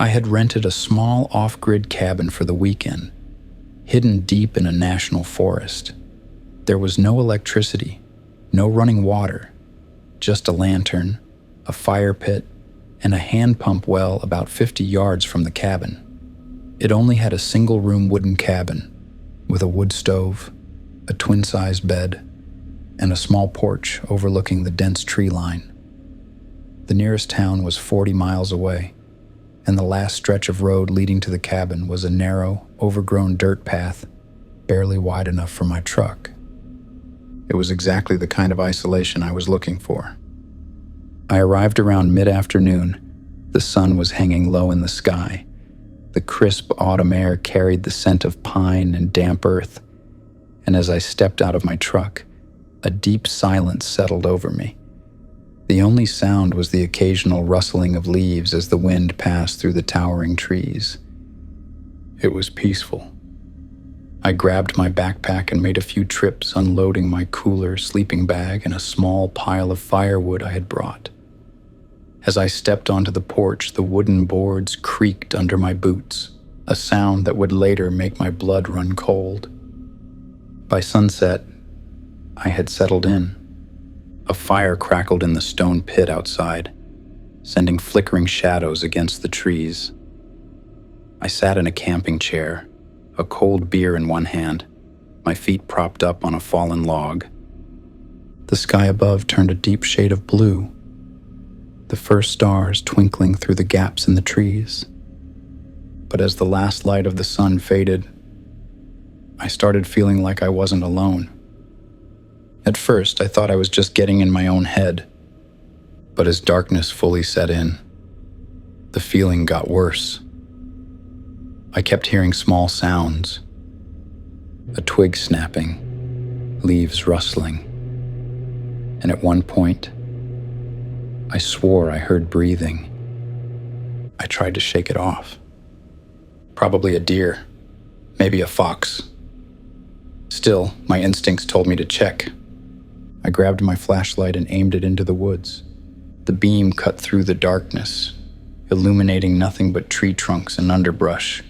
I had rented a small off-grid cabin for the weekend, hidden deep in a national forest. There was no electricity, no running water, just a lantern, a fire pit, and a hand pump well about 50 yards from the cabin. It only had a single-room wooden cabin with a wood stove, a twin-sized bed, and a small porch overlooking the dense tree line. The nearest town was 40 miles away, and the last stretch of road leading to the cabin was a narrow, overgrown dirt path, barely wide enough for my truck. It was exactly the kind of isolation I was looking for. I arrived around mid-afternoon. The sun was hanging low in the sky. The crisp autumn air carried the scent of pine and damp earth, and as I stepped out of my truck, a deep silence settled over me. The only sound was the occasional rustling of leaves as the wind passed through the towering trees. It was peaceful. I grabbed my backpack and made a few trips, unloading my cooler, sleeping bag, and a small pile of firewood I had brought. As I stepped onto the porch, the wooden boards creaked under my boots, a sound that would later make my blood run cold. By sunset, I had settled in. A fire crackled in the stone pit outside, sending flickering shadows against the trees. I sat in a camping chair, a cold beer in one hand, my feet propped up on a fallen log. The sky above turned a deep shade of blue, the first stars twinkling through the gaps in the trees. But as the last light of the sun faded, I started feeling like I wasn't alone. At first, I thought I was just getting in my own head, but as darkness fully set in, the feeling got worse. I kept hearing small sounds, a twig snapping, leaves rustling, and at one point, I swore I heard breathing. I tried to shake it off. Probably a deer, maybe a fox. Still, my instincts told me to check. I grabbed my flashlight and aimed it into the woods. The beam cut through the darkness, illuminating nothing but tree trunks and underbrush.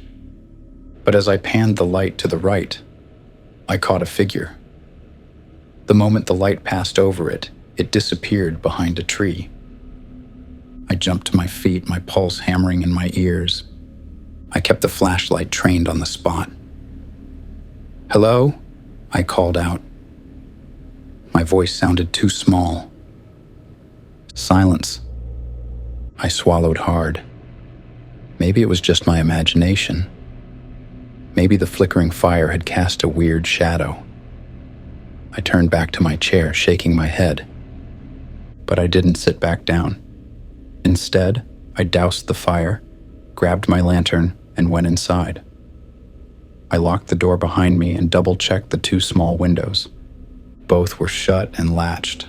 But as I panned the light to the right, I caught a figure. The moment the light passed over it, it disappeared behind a tree. I jumped to my feet, my pulse hammering in my ears. I kept the flashlight trained on the spot. "Hello?" I called out. My voice sounded too small. Silence. I swallowed hard. Maybe it was just my imagination. Maybe the flickering fire had cast a weird shadow. I turned back to my chair, shaking my head. But I didn't sit back down. Instead, I doused the fire, grabbed my lantern, and went inside. I locked the door behind me and double-checked the two small windows. Both were shut and latched.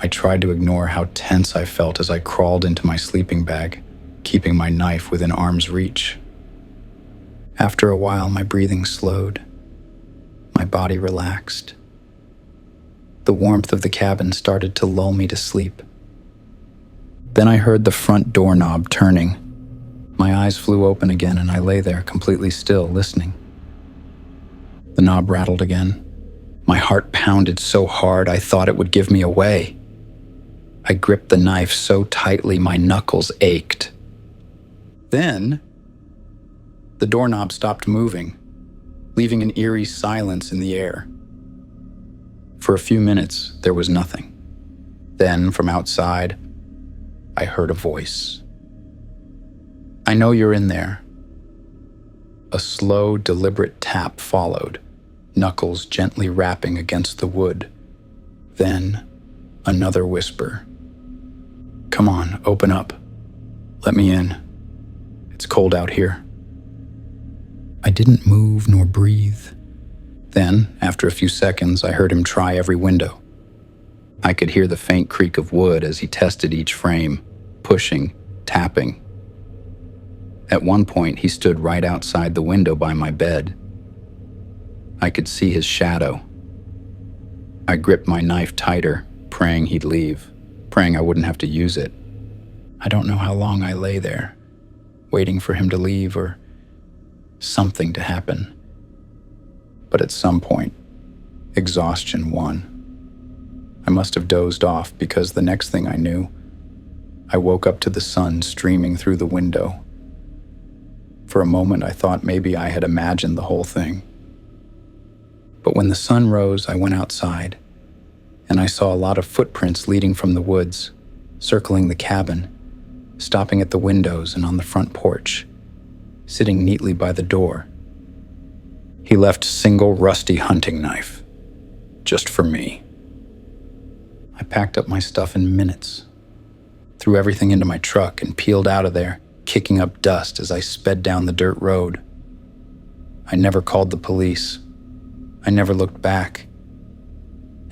I tried to ignore how tense I felt as I crawled into my sleeping bag, keeping my knife within arm's reach. After a while, my breathing slowed. My body relaxed. The warmth of the cabin started to lull me to sleep. Then I heard the front doorknob turning. My eyes flew open again and I lay there completely still, listening. The knob rattled again. My heart pounded so hard I thought it would give me away. I gripped the knife so tightly my knuckles ached. Then, the doorknob stopped moving, leaving an eerie silence in the air. For a few minutes, there was nothing. Then, from outside, I heard a voice. "I know you're in there." A slow, deliberate tap followed, knuckles gently rapping against the wood. Then, another whisper. "Come on, open up. Let me in. It's cold out here." I didn't move nor breathe. Then, after a few seconds, I heard him try every window. I could hear the faint creak of wood as he tested each frame, pushing, tapping. At one point, he stood right outside the window by my bed. I could see his shadow. I gripped my knife tighter, praying he'd leave, praying I wouldn't have to use it. I don't know how long I lay there, waiting for him to leave or something to happen. But at some point, exhaustion won. I must have dozed off because the next thing I knew, I woke up to the sun streaming through the window. For a moment, I thought maybe I had imagined the whole thing. But when the sun rose, I went outside, and I saw a lot of footprints leading from the woods, circling the cabin, stopping at the windows and on the front porch, sitting neatly by the door. He left a single rusty hunting knife, just for me. I packed up my stuff in minutes, threw everything into my truck, and peeled out of there, kicking up dust as I sped down the dirt road. I never called the police. I never looked back.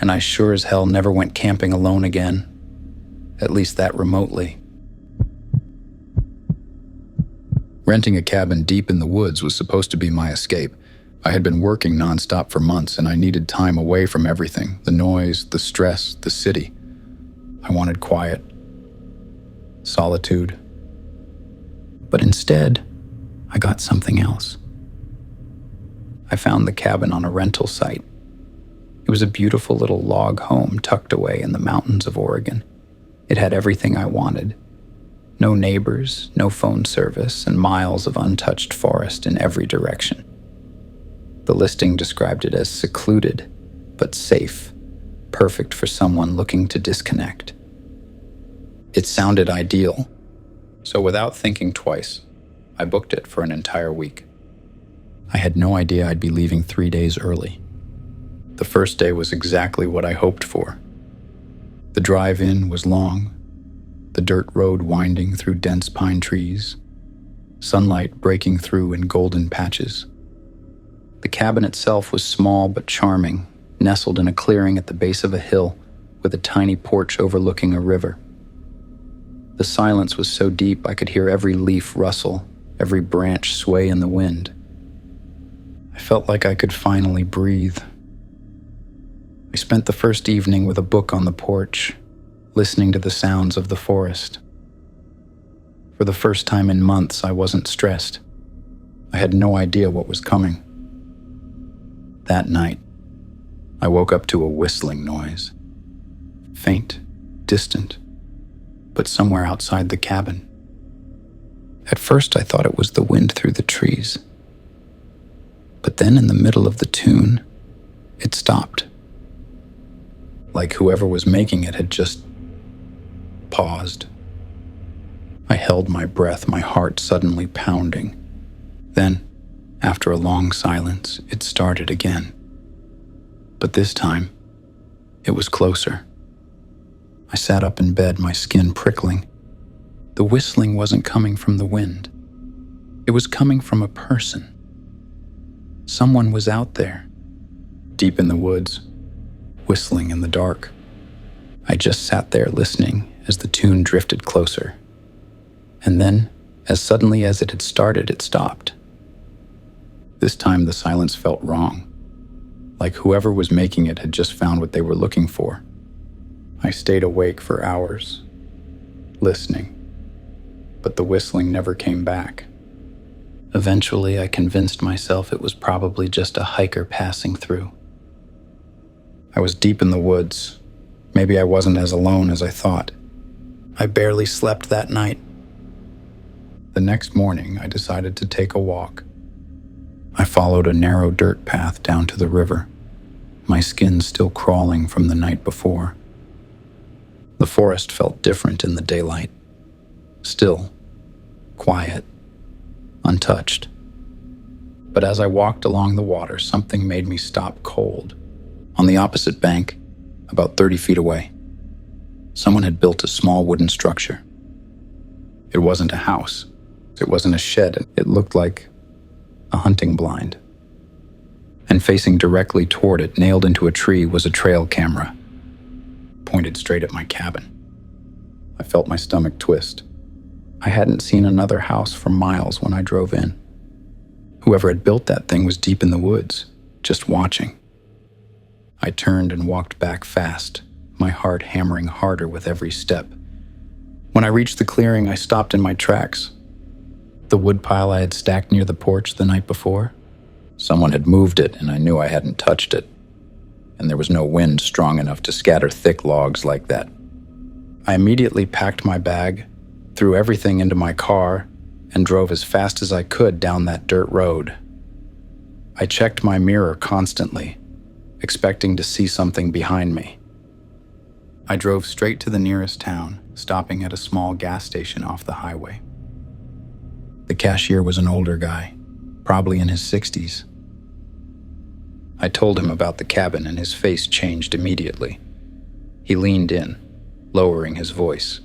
And I sure as hell never went camping alone again, at least that remotely. Renting a cabin deep in the woods was supposed to be my escape. I had been working nonstop for months, and I needed time away from everything, the noise, the stress, the city. I wanted quiet, solitude. But instead, I got something else. I found the cabin on a rental site. It was a beautiful little log home tucked away in the mountains of Oregon. It had everything I wanted. No neighbors, no phone service, and miles of untouched forest in every direction. The listing described it as secluded, but safe, perfect for someone looking to disconnect. It sounded ideal, so without thinking twice, I booked it for an entire week. I had no idea I'd be leaving 3 days early. The first day was exactly what I hoped for. The drive in was long, the dirt road winding through dense pine trees, sunlight breaking through in golden patches. The cabin itself was small but charming, nestled in a clearing at the base of a hill with a tiny porch overlooking a river. The silence was so deep I could hear every leaf rustle, every branch sway in the wind. I felt like I could finally breathe. I spent the first evening with a book on the porch, listening to the sounds of the forest. For the first time in months, I wasn't stressed. I had no idea what was coming. That night, I woke up to a whistling noise. Faint, distant, but somewhere outside the cabin. At first, I thought it was the wind through the trees. But then in the middle of the tune, it stopped. Like whoever was making it had just paused. I held my breath, my heart suddenly pounding. Then, after a long silence, it started again. But this time, it was closer. I sat up in bed, my skin prickling. The whistling wasn't coming from the wind. It was coming from a person. Someone was out there, deep in the woods, whistling in the dark. I just sat there listening as the tune drifted closer. And then, as suddenly as it had started, it stopped. This time the silence felt wrong, like whoever was making it had just found what they were looking for. I stayed awake for hours, listening, but the whistling never came back. Eventually, I convinced myself it was probably just a hiker passing through. I was deep in the woods. Maybe I wasn't as alone as I thought. I barely slept that night. The next morning, I decided to take a walk. I followed a narrow dirt path down to the river, my skin still crawling from the night before. The forest felt different in the daylight. Still, quiet, untouched. But as I walked along the water, something made me stop cold. On the opposite bank, about 30 feet away, someone had built a small wooden structure. It wasn't a house. It wasn't a shed. It looked like a hunting blind. And facing directly toward it, nailed into a tree, was a trail camera, pointed straight at my cabin. I felt my stomach twist. I hadn't seen another house for miles when I drove in. Whoever had built that thing was deep in the woods, just watching. I turned and walked back fast, my heart hammering harder with every step. When I reached the clearing, I stopped in my tracks. The woodpile I had stacked near the porch the night before? Someone had moved it, and I knew I hadn't touched it. And there was no wind strong enough to scatter thick logs like that. I immediately packed my bag, threw everything into my car, and drove as fast as I could down that dirt road. I checked my mirror constantly, expecting to see something behind me. I drove straight to the nearest town, stopping at a small gas station off the highway. The cashier was an older guy, probably in his 60s. I told him about the cabin, and his face changed immediately. He leaned in, lowering his voice.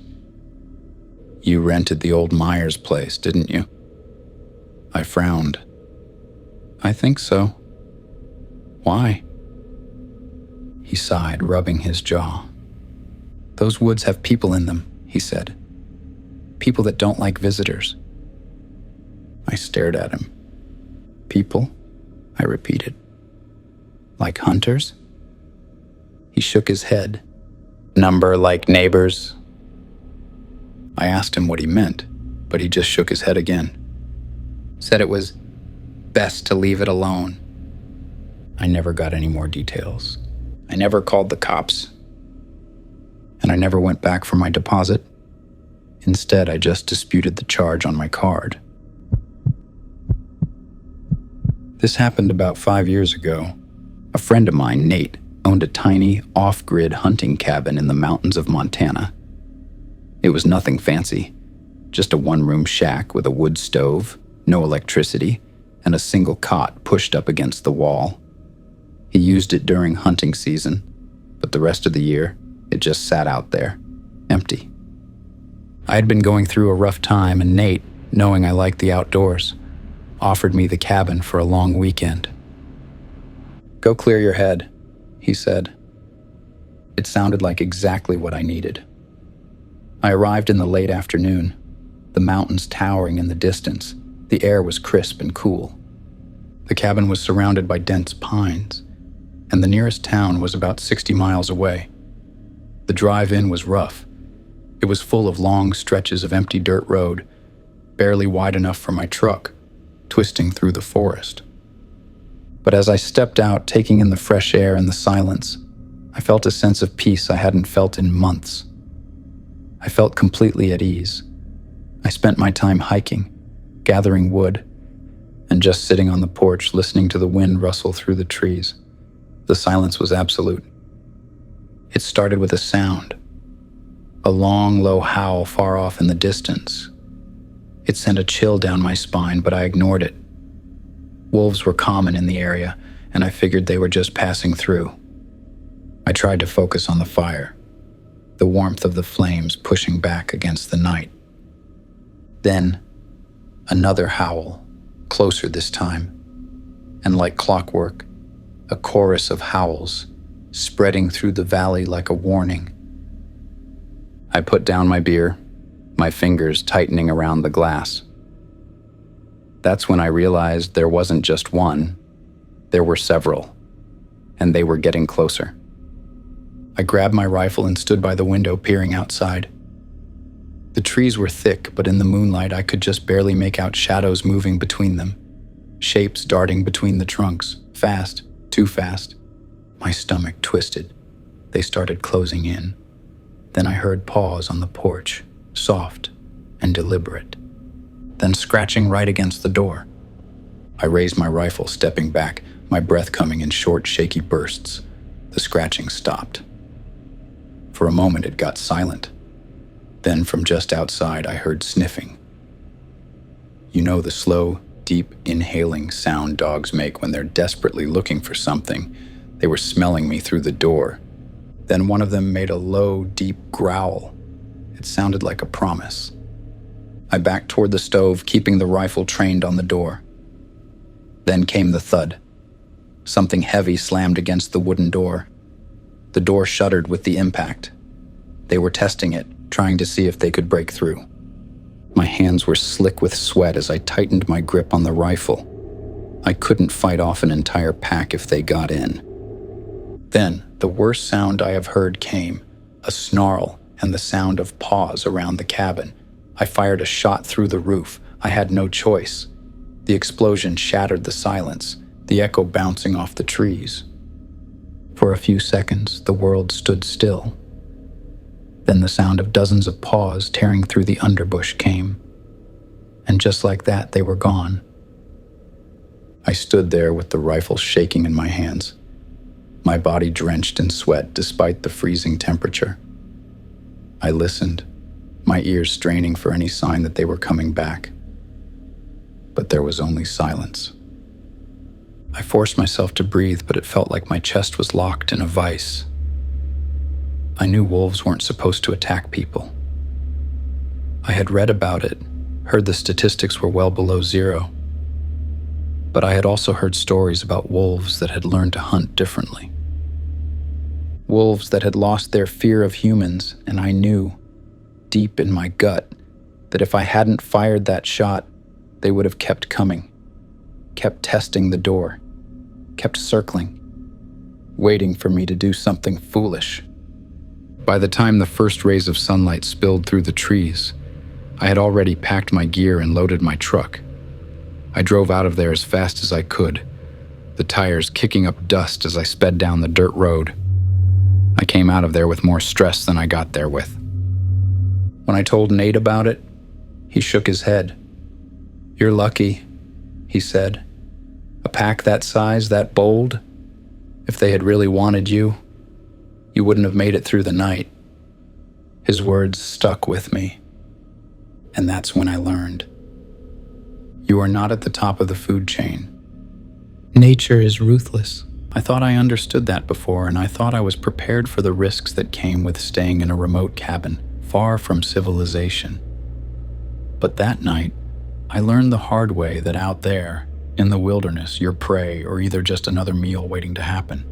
"You rented the old Myers place, didn't you?" I frowned. "I think so." "Why?" He sighed, rubbing his jaw. "Those woods have people in them," he said. "People that don't like visitors." I stared at him. "People?" I repeated. "Like hunters?" He shook his head. "Number like neighbors?" I asked him what he meant, but he just shook his head again. Said it was best to leave it alone. I never got any more details. I never called the cops. And I never went back for my deposit. Instead, I just disputed the charge on my card. This happened about 5 years ago. A friend of mine, Nate, owned a tiny, off-grid hunting cabin in the mountains of Montana. It was nothing fancy, just a one-room shack with a wood stove, no electricity, and a single cot pushed up against the wall. He used it during hunting season, but the rest of the year, it just sat out there, empty. I had been going through a rough time, and Nate, knowing I liked the outdoors, offered me the cabin for a long weekend. "Go clear your head," he said. It sounded like exactly what I needed. I arrived in the late afternoon, the mountains towering in the distance. The air was crisp and cool. The cabin was surrounded by dense pines, and the nearest town was about 60 miles away. The drive-in was rough. It was full of long stretches of empty dirt road, barely wide enough for my truck, twisting through the forest. But as I stepped out, taking in the fresh air and the silence, I felt a sense of peace I hadn't felt in months. I felt completely at ease. I spent my time hiking, gathering wood, and just sitting on the porch listening to the wind rustle through the trees. The silence was absolute. It started with a sound, a long, low howl far off in the distance. It sent a chill down my spine, but I ignored it. Wolves were common in the area, and I figured they were just passing through. I tried to focus on the fire, the warmth of the flames pushing back against the night. Then, another howl, closer this time, and like clockwork, a chorus of howls, spreading through the valley like a warning. I put down my beer, my fingers tightening around the glass. That's when I realized there wasn't just one, there were several, and they were getting closer. I grabbed my rifle and stood by the window peering outside. The trees were thick, but in the moonlight I could just barely make out shadows moving between them, shapes darting between the trunks, fast, too fast. My stomach twisted. They started closing in. Then I heard paws on the porch, soft and deliberate, then scratching right against the door. I raised my rifle, stepping back, my breath coming in short, shaky bursts. The scratching stopped. For a moment it got silent. Then from just outside I heard sniffing. You know the slow, deep inhaling sound dogs make when they're desperately looking for something. They were smelling me through the door. Then one of them made a low, deep growl. It sounded like a promise. I backed toward the stove, keeping the rifle trained on the door. Then came the thud. Something heavy slammed against the wooden door. The door shuddered with the impact. They were testing it, trying to see if they could break through. My hands were slick with sweat as I tightened my grip on the rifle. I couldn't fight off an entire pack if they got in. Then, the worst sound I have heard came, a snarl and the sound of paws around the cabin. I fired a shot through the roof, I had no choice. The explosion shattered the silence, the echo bouncing off the trees. For a few seconds, the world stood still. Then the sound of dozens of paws tearing through the underbush came. And just like that, they were gone. I stood there with the rifle shaking in my hands, my body drenched in sweat despite the freezing temperature. I listened, my ears straining for any sign that they were coming back. But there was only silence. I forced myself to breathe, but it felt like my chest was locked in a vice. I knew wolves weren't supposed to attack people. I had read about it, heard the statistics were well below zero. But I had also heard stories about wolves that had learned to hunt differently. Wolves that had lost their fear of humans, and I knew, deep in my gut, that if I hadn't fired that shot, they would have kept coming, kept testing the door, kept circling, waiting for me to do something foolish. By the time the first rays of sunlight spilled through the trees, I had already packed my gear and loaded my truck. I drove out of there as fast as I could, the tires kicking up dust as I sped down the dirt road. I came out of there with more stress than I got there with. When I told Nate about it, he shook his head. "You're lucky," he said. "A pack that size, that bold, if they had really wanted you, you wouldn't have made it through the night." His words stuck with me. And that's when I learned. You are not at the top of the food chain. Nature is ruthless. I thought I understood that before, and I thought I was prepared for the risks that came with staying in a remote cabin, far from civilization. But that night, I learned the hard way that out there, in the wilderness, you're prey or either just another meal waiting to happen.